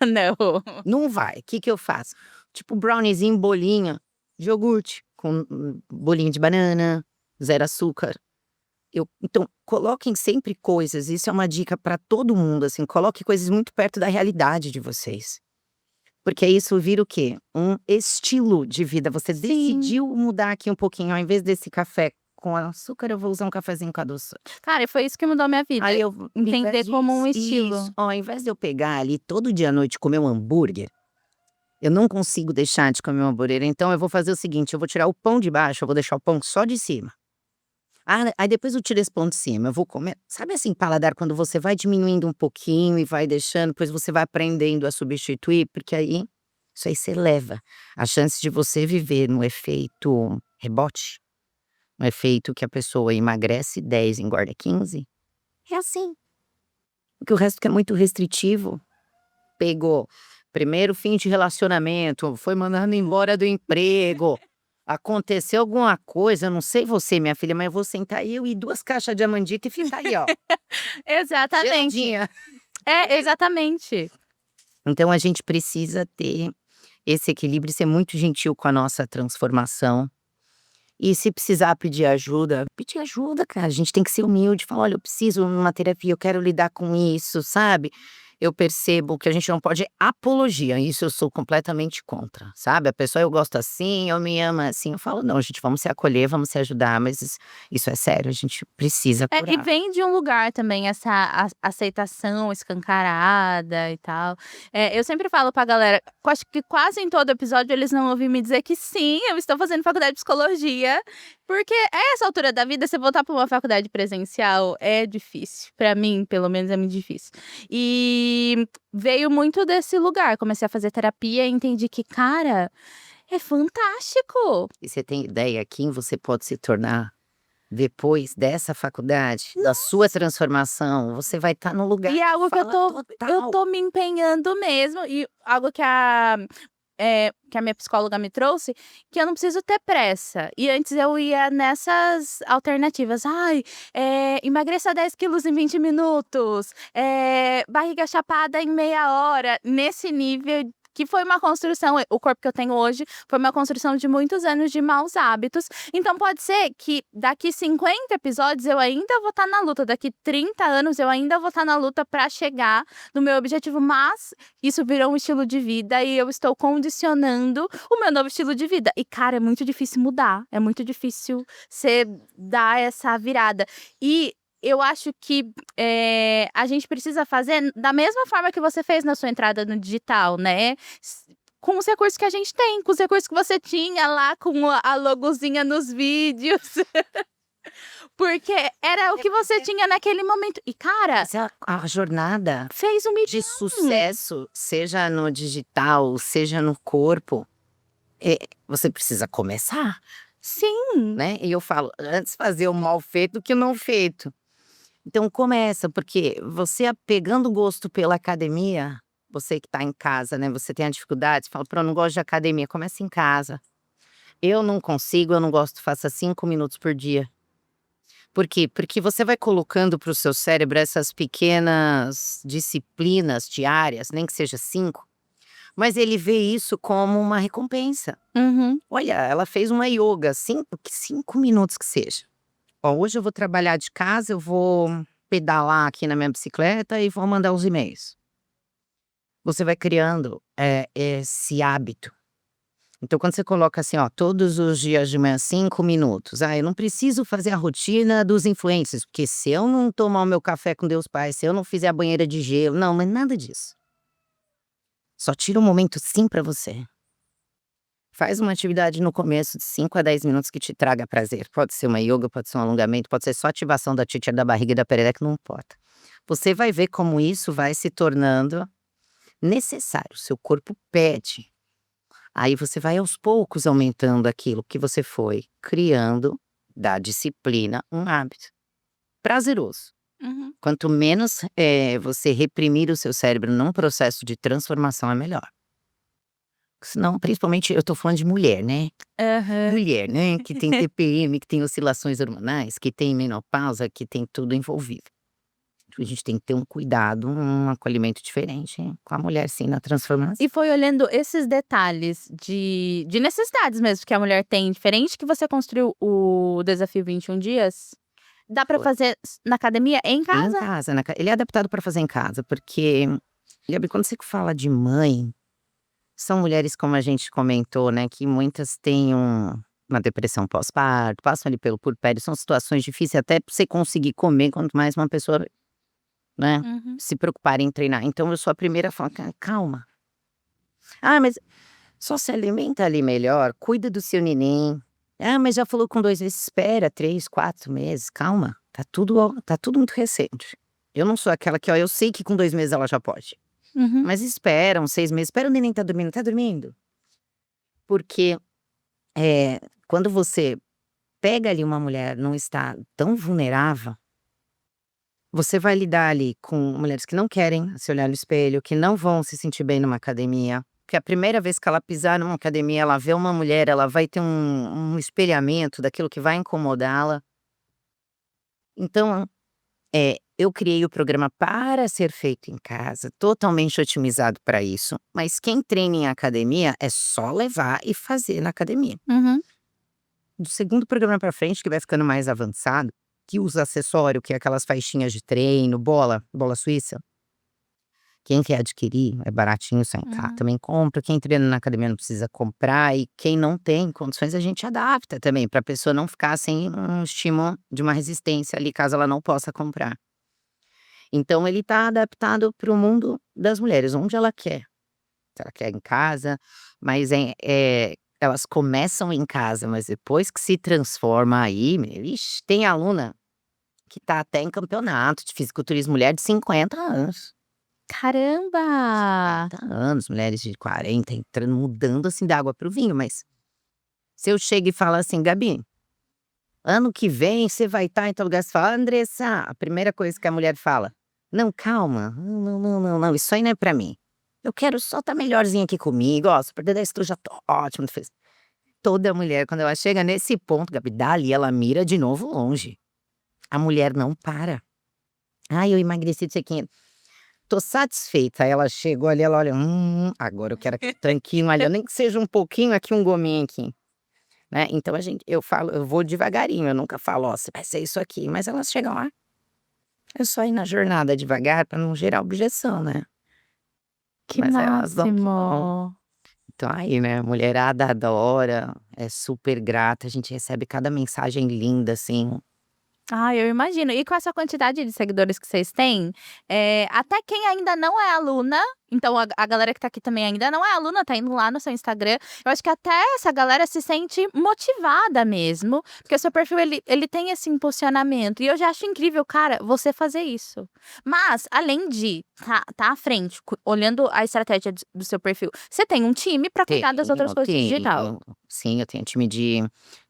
Não. Não vai. O que que eu faço? Tipo browniezinho, bolinho de iogurte, com bolinho de banana, 0 açúcar. Então, coloquem sempre coisas, isso é uma dica para todo mundo, assim, coloque coisas muito perto da realidade de vocês. Porque isso vira o quê? Um estilo de vida, você decidiu mudar aqui um pouquinho, ao invés desse café com açúcar, eu vou usar um cafezinho com adoçante. Cara, foi isso que mudou minha vida. Aí eu Entender como um estilo. Isso, ó, ao invés de eu pegar ali todo dia à noite comer um hambúrguer, eu não consigo deixar de comer um hambúrguer, então eu vou fazer o seguinte, eu vou tirar o pão de baixo, eu vou deixar o pão só de cima. Aí depois eu tiro esse pão de cima, eu vou comer, sabe assim, paladar, quando você vai diminuindo um pouquinho e vai deixando, depois você vai aprendendo a substituir, porque aí, isso aí você leva a chance de você viver no efeito rebote, no efeito que a pessoa emagrece 10, engorda 15, é assim. Porque o resto que é muito restritivo, pegou primeiro fim de relacionamento, foi mandado embora do emprego, aconteceu alguma coisa, eu não sei você, minha filha, mas eu vou sentar eu e 2 caixas de Amandita e ficar aí, ó. Exatamente. Geladinha. Exatamente. Então a gente precisa ter esse equilíbrio e ser muito gentil com a nossa transformação. E se precisar pedir ajuda, cara. A gente tem que ser humilde, falar: olha, eu preciso de uma terapia, eu quero lidar com isso, sabe? Eu percebo que a gente não pode apologia, isso eu sou completamente contra, sabe? A pessoa, eu gosto assim, eu me amo assim, eu falo: não, gente, vamos se acolher, vamos se ajudar, mas isso é sério, a gente precisa E curar. vem de um lugar também essa aceitação escancarada e tal. Eu sempre falo pra galera, acho que quase em todo episódio eles não ouvem me dizer que sim, eu estou fazendo faculdade de psicologia, porque a essa altura da vida, você voltar pra uma faculdade presencial é difícil. Pra mim, pelo menos, é muito difícil. E veio muito desse lugar. Comecei a fazer terapia e entendi que, cara, é fantástico. E você tem ideia quem você pode se tornar depois dessa faculdade, da sua transformação? Você vai estar no lugar E é algo que eu fala tô total. me empenhando mesmo. E algo que que a minha psicóloga me trouxe, que eu não preciso ter pressa. E antes eu ia nessas alternativas. Ai, emagreça 10 quilos em 20 minutos. Barriga chapada em meia hora. Nesse nível que foi uma construção, o corpo que eu tenho hoje foi uma construção de muitos anos de maus hábitos. Então pode ser que daqui 50 episódios eu ainda vou estar na luta, daqui 30 anos eu ainda vou estar na luta para chegar no meu objetivo, mas isso virou um estilo de vida e eu estou condicionando o meu novo estilo de vida. E, cara, é muito difícil mudar, é muito difícil você dar essa virada. E eu acho que a gente precisa fazer da mesma forma que você fez na sua entrada no digital, né? Com os recursos que a gente tem, com os recursos que você tinha lá, com a logozinha nos vídeos. Porque era o que você tinha naquele momento. E, cara, Mas a jornada fez um de sucesso, seja no digital, seja no corpo, você precisa começar, Sim. né? E eu falo, antes fazer o mal feito do que o não feito. Então começa, porque você pegando gosto pela academia, você que tá em casa, né? Você tem a dificuldade, você fala, eu não gosto de academia, começa em casa. Eu não consigo, eu não gosto, faça 5 minutos por dia. Por quê? Porque você vai colocando para o seu cérebro essas pequenas disciplinas diárias, nem que seja 5, mas ele vê isso como uma recompensa. Uhum. Olha, ela fez uma yoga, 5 minutos que seja. Ó, hoje eu vou trabalhar de casa, eu vou pedalar aqui na minha bicicleta e vou mandar os e-mails. Você vai criando esse hábito. Então, quando você coloca assim, ó, todos os dias de manhã, 5 minutos. Eu não preciso fazer a rotina dos influencers, porque se eu não tomar o meu café com Deus Pai, se eu não fizer a banheira de gelo, não, mas nada disso. Só tira um momento sim pra você. Faz uma atividade no começo de 5 a 10 minutos que te traga prazer. Pode ser uma yoga, pode ser um alongamento, pode ser só ativação da títia da barriga e da perereca, não importa. Você vai ver como isso vai se tornando necessário, seu corpo pede. Aí você vai aos poucos aumentando aquilo que você foi criando da disciplina, um hábito prazeroso. Uhum. Quanto menos você reprimir o seu cérebro num processo de transformação, é melhor. Senão, principalmente, eu tô falando de mulher, né? Aham. Mulher, né? Que tem TPM, que tem oscilações hormonais, que tem menopausa, que tem tudo envolvido. A gente tem que ter um cuidado, um acolhimento diferente com a mulher, sim, na transformação. E foi olhando esses detalhes de necessidades mesmo que a mulher tem, diferente que você construiu o desafio 21 dias, dá pra Foi. fazer na academia, em Em casa? casa, ele é adaptado para fazer em casa, porque, Gabi, quando você fala de mãe, são mulheres, como a gente comentou, né, que muitas têm uma depressão pós-parto, passam ali pelo puerpério, são situações difíceis até pra você conseguir comer, quanto mais uma pessoa, né, Uhum. se preocupar em treinar. Então eu sou a primeira a falar, calma. Mas só se alimenta ali melhor, cuida do seu neném. Mas já falou com 2 meses, espera 3, 4 meses, calma, tá tudo muito recente. Eu não sou aquela que, ó, eu sei que com 2 meses ela já pode. Uhum. Mas espera uns 6 meses, espera o neném tá dormindo? Porque, quando você pega ali uma mulher num estado tão vulnerável, você vai lidar ali com mulheres que não querem se olhar no espelho, que não vão se sentir bem numa academia, que a primeira vez que ela pisar numa academia, ela vê uma mulher, ela vai ter um espelhamento daquilo que vai incomodá-la. Então, eu criei o programa para ser feito em casa, totalmente otimizado para isso, mas quem treina em academia é só levar e fazer na academia. Uhum. Do segundo programa para frente, que vai ficando mais avançado, que usa acessório, que é aquelas faixinhas de treino, bola suíça. Quem quer adquirir, é baratinho, só em casa, Uhum. também compra. Quem treina na academia não precisa comprar, e quem não tem condições, a gente adapta também, para a pessoa não ficar sem um estímulo de uma resistência ali, caso ela não possa comprar. Então ele tá adaptado para o mundo das mulheres, onde ela quer. Se ela quer em casa, mas elas começam em casa, mas depois que se transforma aí, ixi, tem aluna que tá até em campeonato de fisiculturismo, mulher de 50 anos. Caramba! 50 anos, mulheres de 40 entrando, mudando assim da água pro vinho, mas se eu chego e falo assim: "Gabi, ano que vem você vai estar em tal lugar", você fala: "Andressa", a primeira coisa que a mulher fala: "Não, calma, não, isso aí não é pra mim". eu quero só estar melhorzinha aqui comigo, ó, super D10 tu já tô ótimo, tu fez. Toda mulher, quando ela chega nesse ponto, Gabi, dali ela mira de novo longe. A mulher não para. Ai, eu emagreci de sequinha. Tô satisfeita. Aí ela chegou ali, ela olha, agora eu quero aqui tranquilo ali, nem que seja um pouquinho aqui, um gominho aqui, né? Então eu falo, eu vou devagarinho, eu nunca falo, ó, você vai ser isso aqui, mas elas chegam lá. É só ir na jornada devagar pra não gerar objeção, né? Que Mas elas vão que vão. máximo. Então aí, né, a mulherada adora, é super grata, a gente recebe cada mensagem linda, assim. Ah, eu imagino. E com essa quantidade de seguidores que vocês têm, até quem ainda não é aluna, então a galera que tá aqui também ainda não é aluna, tá indo lá no seu Instagram. Eu acho que até essa galera se sente motivada mesmo, porque o seu perfil ele tem esse impulsionamento. E eu já acho incrível, cara, você fazer isso. Mas, além de tá à frente, olhando a estratégia do seu perfil, você tem um time pra cuidar das outras coisas do digital. Sim, eu tenho time de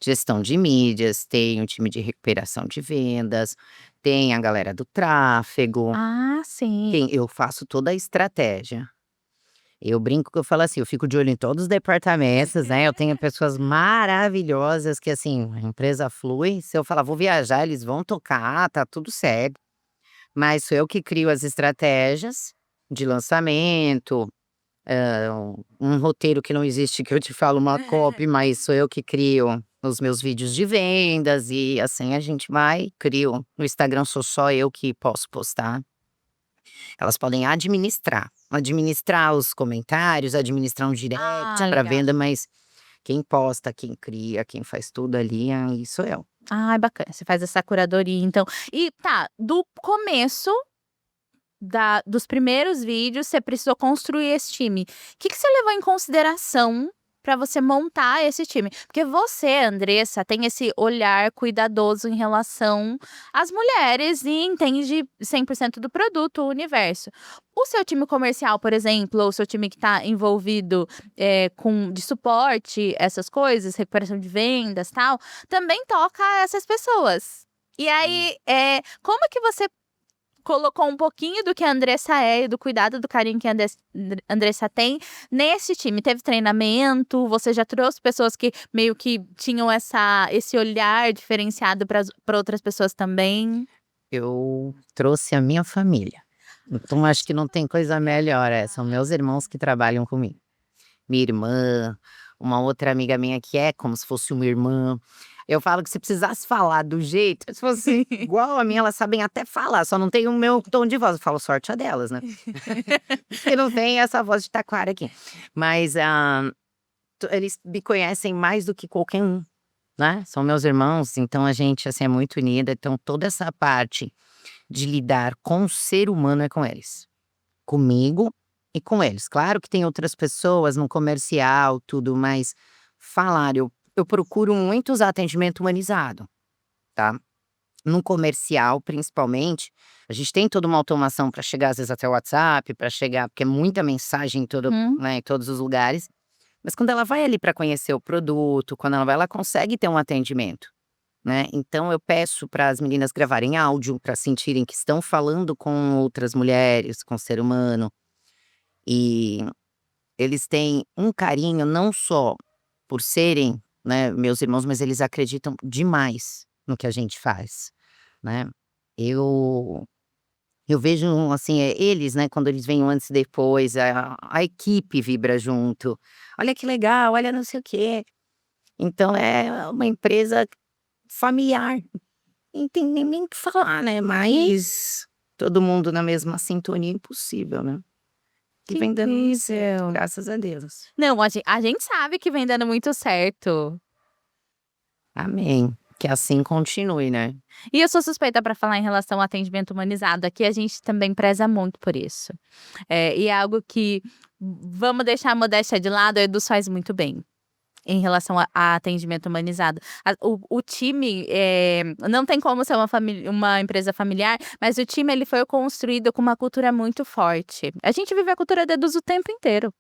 gestão de mídias, tenho time de recuperação de vendas, tem a galera do tráfego, Ah, sim. eu faço toda a estratégia. Eu brinco que eu falo assim, eu fico de olho em todos os departamentos, né, eu tenho pessoas maravilhosas que, assim, a empresa flui, se eu falar: "Vou viajar", eles vão tocar, tá tudo certo. Mas sou eu que crio as estratégias de lançamento, um roteiro que não existe, que eu te falo uma copy, mas sou eu que crio os meus vídeos de vendas e assim a gente vai, crio. No Instagram sou só eu que posso postar. Elas podem administrar os comentários, administrar um direct Ah, para legal. venda, mas quem posta, quem cria, quem faz tudo ali, aí sou eu. Ai, bacana, você faz essa curadoria então. E tá, do começo dos primeiros vídeos, você precisou construir esse time. O que que você levou em consideração para você montar esse time? Porque você, Andressa, tem esse olhar cuidadoso em relação às mulheres e entende 100% do produto, o universo. O seu time comercial, por exemplo, ou o seu time que está envolvido de suporte, essas coisas, recuperação de vendas, tal, também toca essas pessoas. E aí, como que você colocou um pouquinho do que a Andressa é e do cuidado, do carinho que a Andressa tem nesse time? Teve treinamento? Você já trouxe pessoas que meio que tinham esse olhar diferenciado para outras pessoas também? Eu trouxe a minha família. Então acho que não tem coisa melhor, são meus irmãos que trabalham comigo. Minha irmã, uma outra amiga minha que é como se fosse uma irmã. Eu falo que se precisasse falar do jeito, se fosse igual a mim, elas sabem até falar, só não tem o meu tom de voz. Eu falo sorte a delas, né? Porque não tem essa voz de taquara aqui. Mas eles me conhecem mais do que qualquer um, né? São meus irmãos, então a gente assim é muito unida. Então toda essa parte de lidar com o ser humano é com eles. Comigo e com eles. Claro que tem outras pessoas no comercial, tudo, mas falar, eu procuro muito usar atendimento humanizado, tá? No comercial, principalmente, a gente tem toda uma automação para chegar, às vezes, até o WhatsApp, para chegar, porque é muita mensagem em todo, Hum. né, em todos os lugares. Mas quando ela vai ali para conhecer o produto, quando ela consegue ter um atendimento, né? Então eu peço para as meninas gravarem áudio, para sentirem que estão falando com outras mulheres, com o ser humano. E eles têm um carinho não só por serem, né, meus irmãos, mas eles acreditam demais no que a gente faz, né. Eu eu vejo, assim, eles, né, quando eles vêm um antes e depois, a equipe vibra junto. "Olha que legal, olha não sei o quê". Então é uma empresa familiar, não tem nem o que falar, né, mas todo mundo na mesma sintonia, impossível, né. E Que vem dando muito certo, incrível. graças a Deus. Não, a gente sabe que vem dando muito certo. Amém. Que assim continue, né. E eu sou suspeita para falar em relação ao atendimento humanizado, aqui a gente também preza muito por isso. E é algo que, vamos deixar a modéstia de lado, a Edu faz muito bem. Em relação a atendimento humanizado. O time, não tem como ser uma empresa familiar, mas o time ele foi construído com uma cultura muito forte. A gente vive a cultura da Eduz o tempo inteiro,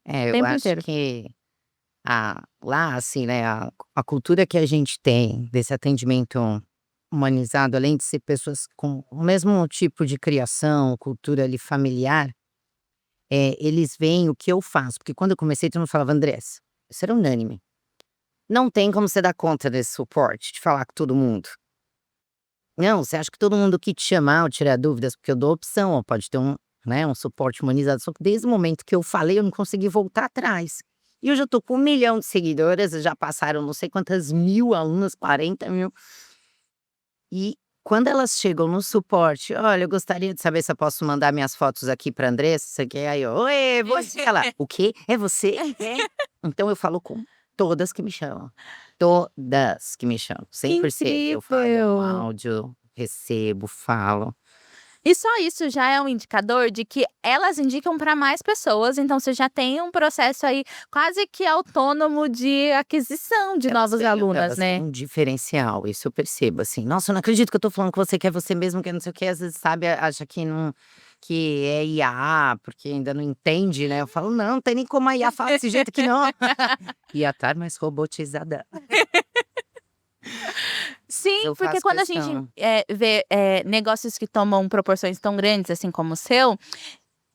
É, eu tempo acho inteiro. que lá, assim, né, a cultura que a gente tem desse atendimento humanizado, além de ser pessoas com o mesmo tipo de criação, cultura ali familiar, eles veem o que eu faço. Porque quando eu comecei, todo mundo falava, Andressa, isso era unânime. Não tem como você dar conta desse suporte, de falar com todo mundo. Não, você acha que todo mundo que te chamar ou tirar dúvidas, porque eu dou opção, ó, pode ter um suporte humanizado. Só que desde o momento que eu falei, eu não consegui voltar atrás. E hoje eu tô com 1 milhão de seguidoras, já passaram não sei quantas mil alunas, 40 mil. E quando elas chegam no suporte, olha, eu gostaria de saber se eu posso mandar minhas fotos aqui pra Andressa, isso aqui, aí eu, oi, você, ela, o quê? É você? É? Então eu falo com todas que me chamam, todas que me chamam, 100%, eu falo Incrível. áudio, recebo, falo. E só isso já é um indicador de que elas indicam para mais pessoas, então você já tem um processo aí quase que autônomo de aquisição de novas alunas, Elas têm né? um diferencial, isso eu percebo, assim, nossa, eu não acredito que eu tô falando com você, que é você mesmo, que é não sei o que, às vezes, sabe, acha que não, que é IA, porque ainda não entende, né, eu falo, não tem nem como a IA falar desse jeito aqui não. IA tá mais robotizada. Sim, Eu porque faço quando a questão. gente vê negócios que tomam proporções tão grandes, assim como o seu,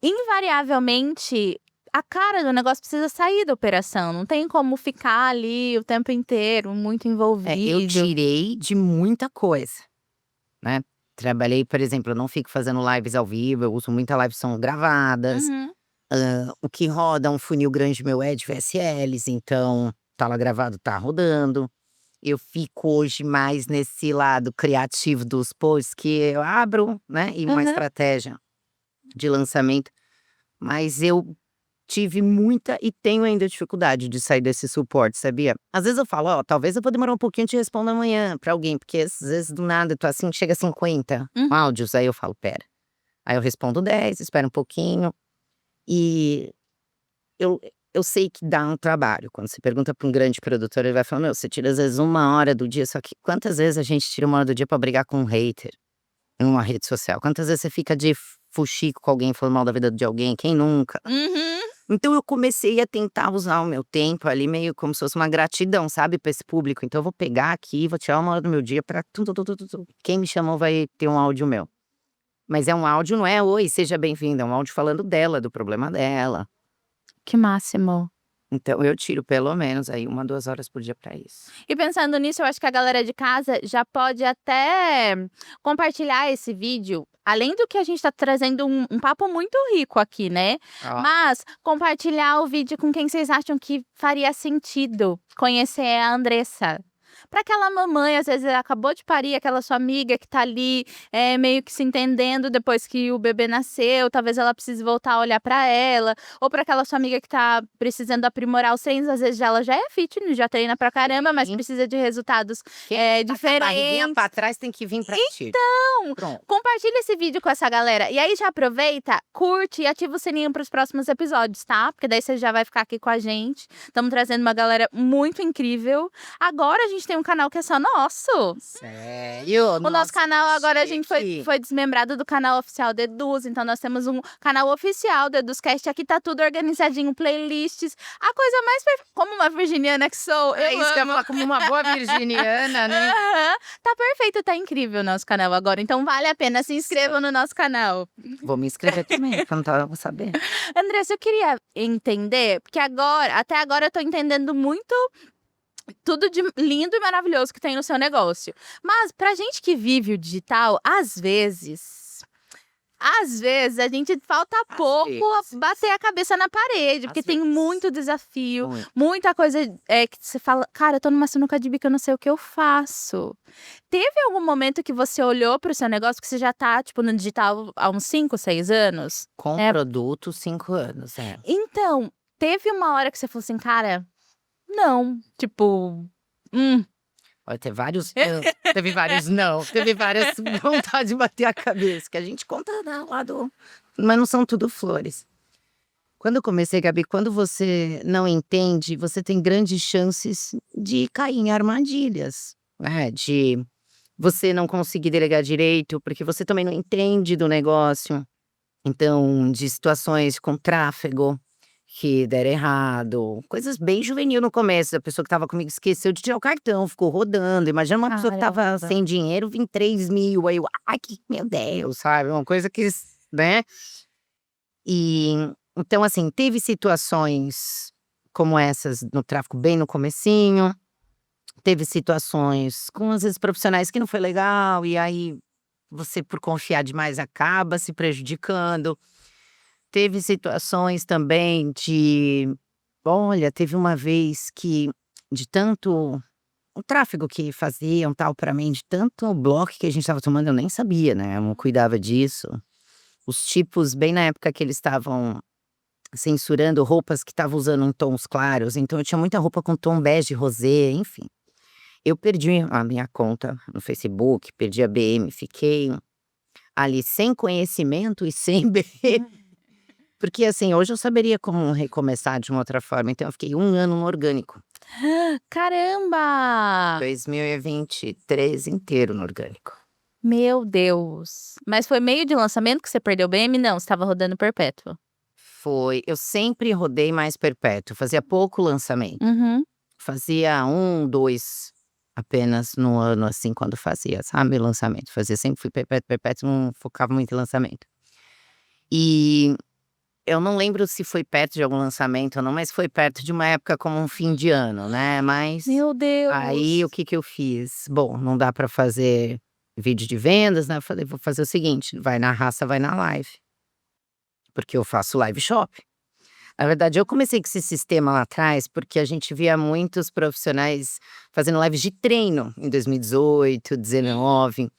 invariavelmente a cara do negócio precisa sair da operação. Não tem como ficar ali o tempo inteiro, muito Eu envolvido. tirei de muita coisa, né, trabalhei, por exemplo, eu não fico fazendo lives ao vivo, eu uso muita live, são gravadas. Uhum. O que roda um funil grande meu é de VSLs, então tá lá gravado, tá rodando. Eu fico hoje mais nesse lado criativo dos posts que eu abro, né, e uma Aham. estratégia de lançamento. Mas eu tive muita e tenho ainda dificuldade de sair desse suporte, sabia? Às vezes eu falo, ó, talvez eu vou demorar um pouquinho, te respondo amanhã pra alguém, porque às vezes do nada eu tô assim, chega a 50 Uhum. áudios, aí eu falo, pera. Aí eu respondo 10, espero um pouquinho. E eu sei que dá um trabalho. Quando você pergunta para um grande produtor, ele vai falar: "Meu, você tira às vezes 1 hora do dia", só que quantas vezes a gente tira 1 hora do dia pra brigar com um hater em uma rede social? Quantas vezes você fica de fuxico com alguém, falando mal da vida de alguém, quem nunca? Uhum. Então eu comecei a tentar usar o meu tempo ali meio como se fosse uma gratidão, sabe, pra esse público. Então eu vou pegar aqui, vou tirar 1 hora do meu dia pra quem me chamou vai ter um áudio meu. Mas é um áudio, não é: "Oi, seja bem-vinda", é um áudio falando dela, do problema dela. Que máximo. Então eu tiro pelo menos aí 1, 2 horas por dia pra isso. E pensando nisso, eu acho que a galera de casa já pode até compartilhar esse vídeo, além do que a gente tá trazendo um papo muito rico aqui, né? Ó. Mas compartilhar o vídeo com quem vocês acham que faria sentido conhecer a Andressa. Para aquela mamãe, às vezes ela acabou de parir, aquela sua amiga que tá ali, meio que se entendendo depois que o bebê nasceu, talvez ela precise voltar a olhar para ela, ou para aquela sua amiga que tá precisando aprimorar os treinos, às vezes ela já é fitness, já treina pra caramba, mas Sim. precisa de resultados Quem tá com a barriguinha diferentes. pra trás tem que vir pra ti. Então, Pronto. compartilha esse vídeo com essa galera. E aí já aproveita, curte e ativa o sininho para os próximos episódios, tá? Porque daí você já vai ficar aqui com a gente. Estamos trazendo uma galera muito incrível. Agora a gente tem um canal que é só nosso. Sério? O nosso canal agora a gente chique. foi desmembrado do canal oficial do Eduz, então nós temos um canal oficial do Eduzcast, aqui tá tudo organizadinho, playlists, a coisa mais como uma virginiana que sou, É eu isso que eu ia amo. falar, como uma boa virginiana, né? Aham. Tá perfeito, tá incrível o nosso canal agora, então vale a pena, se inscrevam no nosso canal. Vou me inscrever também, porque eu não tava sabendo. Andressa, eu queria entender, porque até agora eu tô entendendo muito tudo de lindo e maravilhoso que tem no seu negócio. Mas pra gente que vive o digital, às vezes a gente falta pouco a vezes. bater a cabeça na parede, porque Às tem vezes. muito desafio, Muito. muita coisa que você fala, cara, eu tô numa sinuca de bico, eu não sei o que eu faço. Teve algum momento que você olhou pro seu negócio, que você já tá, tipo, no digital há uns 5, 6 anos? Com É. produto, 5 anos, é. Então, teve uma hora que você falou assim, cara, não, tipo, Olha, teve vários não, teve várias vontade de bater a cabeça, que a gente conta, né, lá do mas não são tudo flores. Quando eu comecei, Gabi, quando você não entende, você tem grandes chances de cair em armadilhas, né, de você não conseguir delegar direito, porque você também não entende do negócio. Então, de situações com tráfego que deram errado, coisas bem juvenil no começo, a pessoa que estava comigo esqueceu de tirar o cartão, ficou rodando, imagina uma pessoa que estava Caramba. sem dinheiro, vim 3.000, aí eu, ai que meu Deus, sabe, uma coisa que, né. E Então, assim, teve situações como essas no tráfico bem no comecinho. Teve situações com, às vezes, profissionais que não foi legal. E aí, você, por confiar demais, acaba se prejudicando. Teve situações também de... Olha, teve uma vez que, de tanto o tráfego que faziam, tal, pra mim, de tanto bloco que a gente estava tomando, eu nem sabia, né? Eu não cuidava disso. Os tipos, bem na época que eles estavam censurando roupas que estavam usando em tons claros, então eu tinha muita roupa com tom bege, rosé, enfim. Eu perdi a minha conta no Facebook, perdi a BM, fiquei ali sem conhecimento e sem porque assim, hoje eu saberia como recomeçar de uma outra forma, então eu fiquei 1 ano no orgânico. Caramba! 2023 inteiro no orgânico. Meu Deus. Mas foi meio de lançamento que você perdeu o BM? Não, você estava rodando perpétuo. Foi, eu sempre rodei mais perpétuo, fazia pouco lançamento. Uhum. Fazia 1, 2 apenas no ano, assim, quando fazia, sabe, lançamento. Fazia sempre fui perpétuo, não focava muito em lançamento. E eu não lembro se foi perto de algum lançamento ou não, mas foi perto de uma época como um fim de ano, né, mas Meu Deus! aí o que que eu fiz? Bom, não dá pra fazer vídeo de vendas, né, eu falei: "Vou fazer o seguinte, vai na raça, vai na live", porque eu faço live shop. Na verdade, eu comecei com esse sistema lá atrás, porque a gente via muitos profissionais fazendo lives de treino em 2018, 19.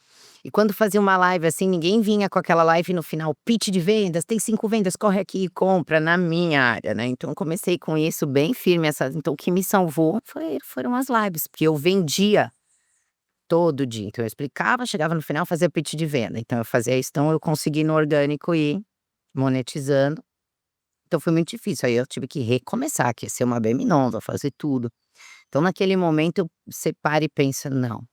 E quando fazia uma live assim, ninguém vinha com aquela live no final, pitch de vendas, tem 5 vendas, corre aqui e compra na minha área, né? Então eu comecei com isso bem firme. Então o que me salvou foram as lives, porque eu vendia todo dia. Então eu explicava, chegava no final, fazia pitch de venda. Então eu fazia isso, então eu consegui no orgânico ir monetizando. Então foi muito difícil, aí eu tive que recomeçar, que ia ser uma BM nova, fazer tudo. Então naquele momento você para e pensa: "Não,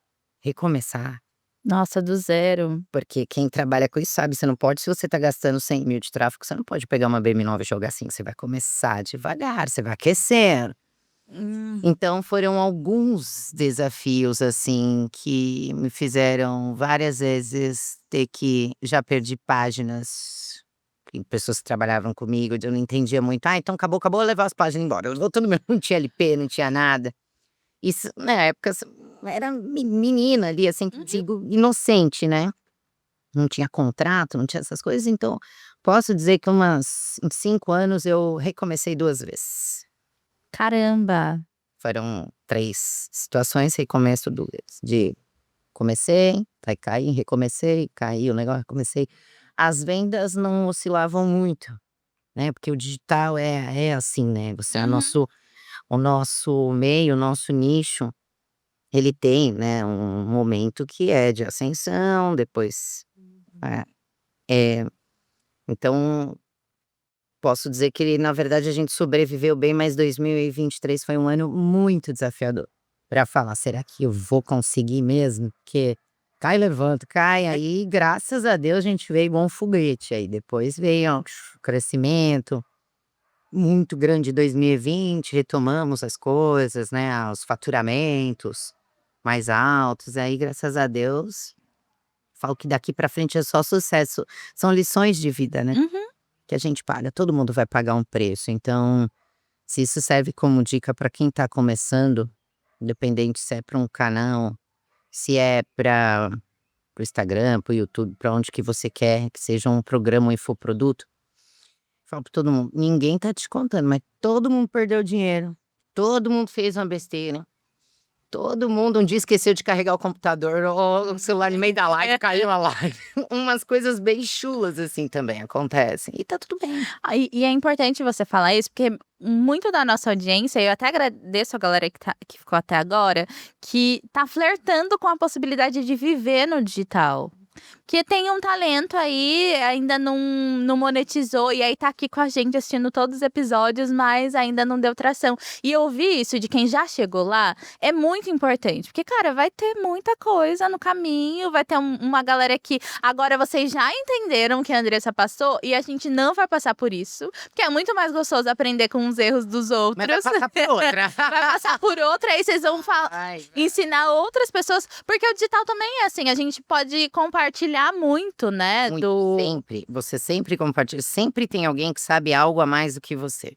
recomeçar", Nossa, do zero. porque quem trabalha com isso sabe, você não pode, se você tá gastando 100.000 de tráfego, você não pode pegar uma BM nova e jogar assim, você vai começar devagar, você vai aquecendo. Então foram alguns desafios, assim, que me fizeram várias vezes ter que já perdi páginas, e pessoas que trabalhavam comigo, eu não entendia muito. "Ah, então acabou, acabou, levar as páginas embora", eu voltando mesmo, não tinha LP, não tinha nada. Isso, na época, era menina ali, assim, digo, inocente, né. Não tinha contrato, não tinha essas coisas, então posso dizer que em 5 anos eu recomecei 2 vezes. Caramba! Foram 3 situações, recomeço de comecei, aí caí, recomecei, caí o negócio, recomecei. As vendas não oscilavam muito, né, porque o digital é assim, né, você Uhum. o nosso meio, o nosso nicho, ele tem, né, um momento que é de ascensão, depois é, então posso dizer que na verdade a gente sobreviveu bem, mas 2023 foi um ano muito desafiador, pra falar: "Será que eu vou conseguir mesmo?", porque cai, levanta, cai, aí graças a Deus a gente veio igual um foguete, aí depois veio o crescimento muito grande. Em 2020 retomamos as coisas, né, os faturamentos mais altos, aí graças a Deus, falo que daqui pra frente é só sucesso, são lições de vida, né. Uhum. Que a gente paga, todo mundo vai pagar um preço, então, se isso serve como dica para quem tá começando, independente se é para um canal, se é para o Instagram, para o YouTube, para onde que você quer que seja um programa, um infoproduto, falo para todo mundo: "Ninguém tá te contando, mas todo mundo perdeu dinheiro, todo mundo fez uma besteira, todo mundo um dia esqueceu de carregar o computador ou o celular no meio da live, caiu a live". Umas coisas bem chulas, assim, também acontecem, e tá tudo bem. E é importante você falar isso, porque muito da nossa audiência, eu até agradeço a galera que ficou até agora, que tá flertando com a possibilidade de viver no digital. Que tem um talento aí, ainda não monetizou, e aí tá aqui com a gente assistindo todos os episódios, mas ainda não deu tração. E ouvir isso de quem já chegou lá é muito importante, porque, cara, vai ter muita coisa no caminho, vai ter uma galera que agora vocês já entenderam que a Andressa passou, e a gente não vai passar por isso, porque é muito mais gostoso aprender com os erros dos outros. Mas vai passar por outra. Vai passar por outra, aí vocês vão Ai, ensinar outras pessoas, porque o digital também é assim, a gente pode compartilhar compartilhar muito, né? Muito, sempre. Você sempre compartilha. Sempre tem alguém que sabe algo a mais do que você.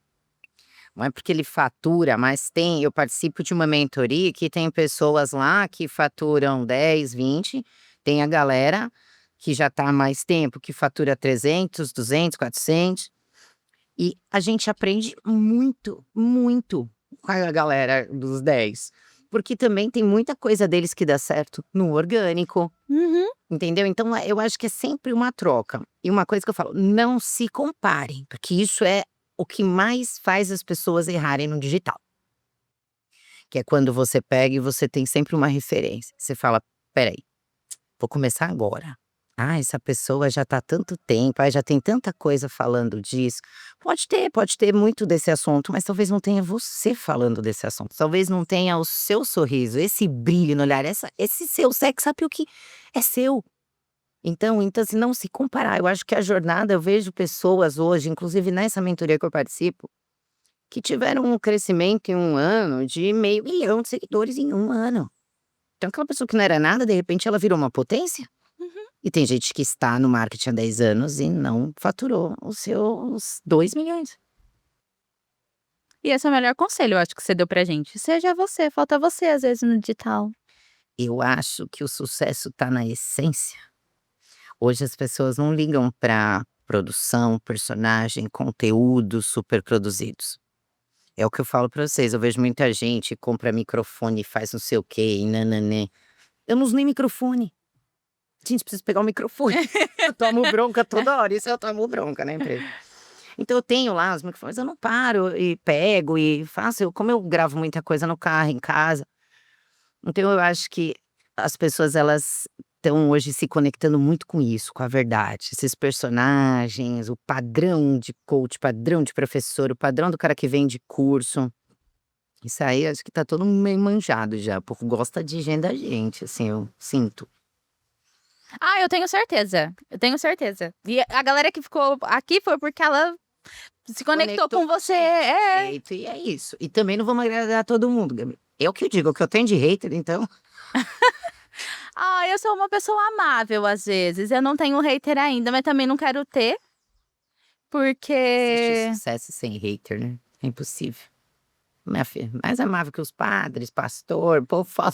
Não é porque ele fatura, mas eu participo de uma mentoria que tem pessoas lá que faturam 10, 20, tem a galera que já está há mais tempo, que fatura 300, 200, 400, e a gente aprende muito, muito com a galera dos 10, porque também tem muita coisa deles que dá certo no orgânico, Uhum. entendeu? Então eu acho que é sempre uma troca. E uma coisa que eu falo, não se comparem, porque isso é o que mais faz as pessoas errarem no digital. Que é quando você pega e você tem sempre uma referência. Você fala, peraí, vou começar agora. Ah, essa pessoa já tá há tanto tempo, já tem tanta coisa falando disso. Pode ter muito desse assunto, mas talvez não tenha você falando desse assunto. Talvez não tenha o seu sorriso, esse brilho no olhar, esse seu sex appeal que é seu. Então, se não se comparar, eu acho que a jornada, eu vejo pessoas hoje, inclusive nessa mentoria que eu participo, que tiveram um crescimento em um ano de 500 mil de seguidores em um ano. Então, aquela pessoa que não era nada, de repente ela virou uma potência. Uhum. E tem gente que está no marketing há 10 anos e não faturou os seus 2 milhões. E esse é o melhor conselho, eu acho que você deu pra gente. Seja você, falta você às vezes no digital. Eu acho que o sucesso está na essência. Hoje as pessoas não ligam para produção, personagem, conteúdos super produzidos. É o que eu falo para vocês, eu vejo muita gente compra microfone e faz não sei o quê, e nananã. Eu não uso nem microfone. Gente, preciso pegar o microfone. Eu tomo bronca toda hora, isso eu tomo bronca na empresa. Então eu tenho lá os microfones, eu não paro e pego e faço, como eu gravo muita coisa no carro, em casa. Então eu acho que as pessoas, elas estão hoje se conectando muito com isso, com a verdade. Esses personagens, o padrão de coach, padrão de professor, o padrão do cara que vende curso. Isso aí, acho que tá todo mundo meio manjado já. O povo gosta de agenda da gente, assim, eu sinto. Ah, eu tenho certeza. Eu tenho certeza. E a galera que ficou aqui foi porque ela se conectou com você. Perfeito, e é isso. E também não vamos agradar todo mundo, Gabi. Eu que digo, o que eu tenho de hater, então. Ah, eu sou uma pessoa amável às vezes. Eu não tenho hater ainda, mas também não quero ter. Porque. Existe sucesso sem hater, né? É impossível. Minha filha, mais amável que os padres, pastor, o povo fala.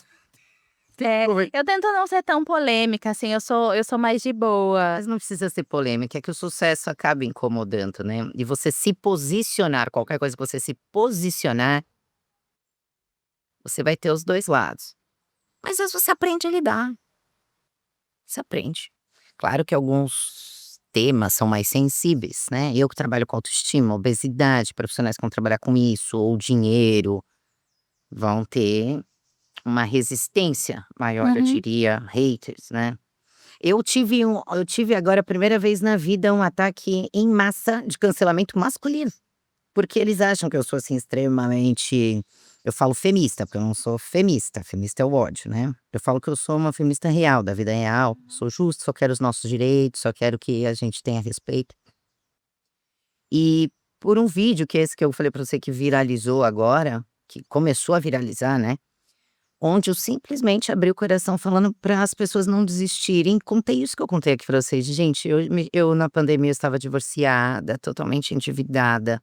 Eu tento não ser tão polêmica, assim, eu sou mais de boa. Mas não precisa ser polêmica, é que o sucesso acaba incomodando, né? E você se posicionar, qualquer coisa que você se posicionar, você vai ter os dois lados. Mas às vezes você aprende a lidar. Você aprende. Claro que alguns temas são mais sensíveis, né? Eu que trabalho com autoestima, obesidade, profissionais que vão trabalhar com isso, ou dinheiro, vão ter uma resistência maior, eu Uhum. diria, haters, né? Eu tive agora a primeira vez na vida um ataque em massa de cancelamento masculino. Porque eles acham que eu sou assim extremamente, eu falo femista, porque eu não sou femista, femista é o ódio, né? Eu falo que eu sou uma feminista real, da vida real, sou justa, só quero os nossos direitos, só quero que a gente tenha respeito. E por um vídeo que é esse que eu falei pra você que viralizou agora, que começou a viralizar, né? Onde eu simplesmente abri o coração falando para as pessoas não desistirem. Contei isso que eu contei aqui pra vocês. Gente, eu na pandemia eu estava divorciada, totalmente endividada.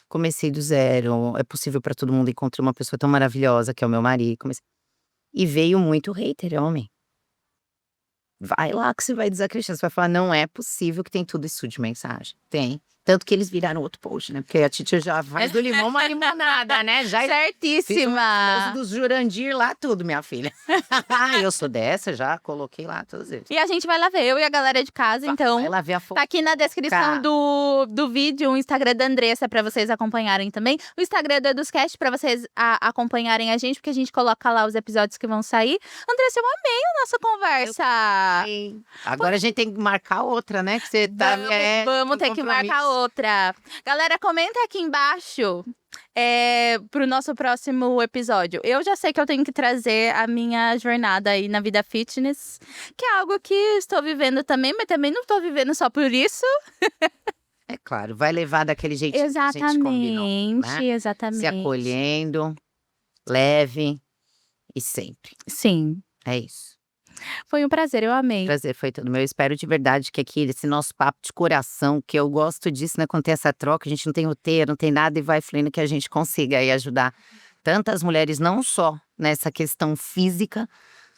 Comecei do zero, é possível para todo mundo, encontrei uma pessoa tão maravilhosa que é o meu marido. E veio muito hater, homem. Vai lá que você vai desacreditar, você vai falar, não é possível que tem tudo isso de mensagem. Tem. Tanto que eles viraram outro post, né? Porque a Titia já faz do limão uma limonada, né? Já fiz Certíssima! dos Jurandir lá tudo, minha filha. Eu sou dessa, já coloquei lá todos eles. E a gente vai lá ver, eu e a galera de casa, então. Vai lá ver a foto. Tá aqui na descrição do vídeo o Instagram da Andressa pra vocês acompanharem também. O Instagram do Eduscast pra vocês acompanharem a gente, porque a gente coloca lá os episódios que vão sair. Andressa, eu amei a nossa conversa. Agora a gente tem que marcar outra, né? Que você tá. Vamos ter que marcar outra. Galera, comenta aqui embaixo pro nosso próximo episódio. Eu já sei que eu tenho que trazer a minha jornada aí na vida fitness, que é algo que estou vivendo também, mas também não estou vivendo só por isso. É claro, vai levar daquele jeitinho que a gente combinou, né? Exatamente. Se acolhendo, leve e sempre. Sim. É isso. Foi um prazer, eu amei. Prazer foi todo meu. Eu espero de verdade que aqui, esse nosso papo de coração, que eu gosto disso, né? Quando tem essa troca, a gente não tem roteiro, não tem nada e vai fluindo, que a gente consiga aí ajudar tantas mulheres, não só nessa questão física,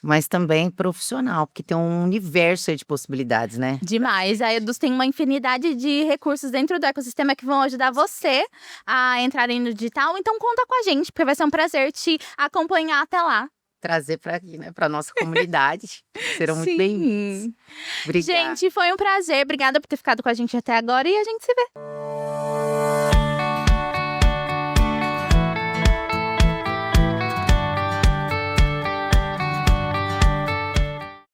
mas também profissional, porque tem um universo aí de possibilidades, né? Demais. A Eduz tem uma infinidade de recursos dentro do ecossistema que vão ajudar você a entrar no digital. Então conta com a gente, porque vai ser um prazer te acompanhar até lá. Trazer para aqui, né? Para nossa comunidade. Serão muito Sim. bem-vindos. Obrigada. Gente, foi um prazer. Obrigada por ter ficado com a gente até agora e a gente se vê.